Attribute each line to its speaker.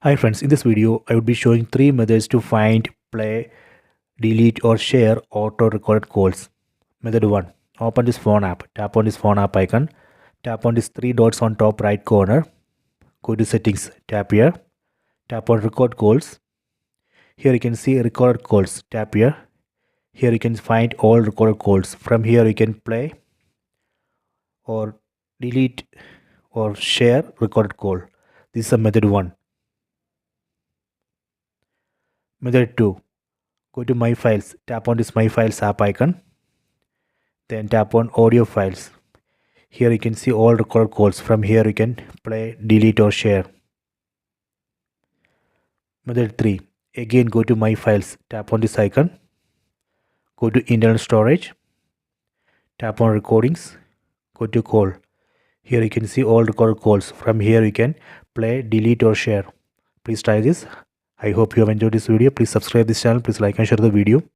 Speaker 1: Hi friends, in this video I would be showing 3 methods to find, play, delete or share auto recorded calls. Method 1. Open this phone app. Tap on this phone app icon. Tap on these 3 dots on top right corner. Go to settings. Tap here. Tap on record calls. Here you can see recorded calls. Tap here. Here you can find all recorded calls. From here you can play or delete or share recorded call. This is method 1. Method 2. Go to My Files. Tap on this My Files app icon. Then tap on Audio Files. Here you can see all recorded calls. From here you can play, delete or share. Method 3. Again go to My Files. Tap on this icon. Go to Internal Storage. Tap on Recordings. Go to Call. Here you can see all recorded calls. From here you can play, delete or share. Please try this. I hope you have enjoyed this video. Please subscribe this channel. Please like and share the video.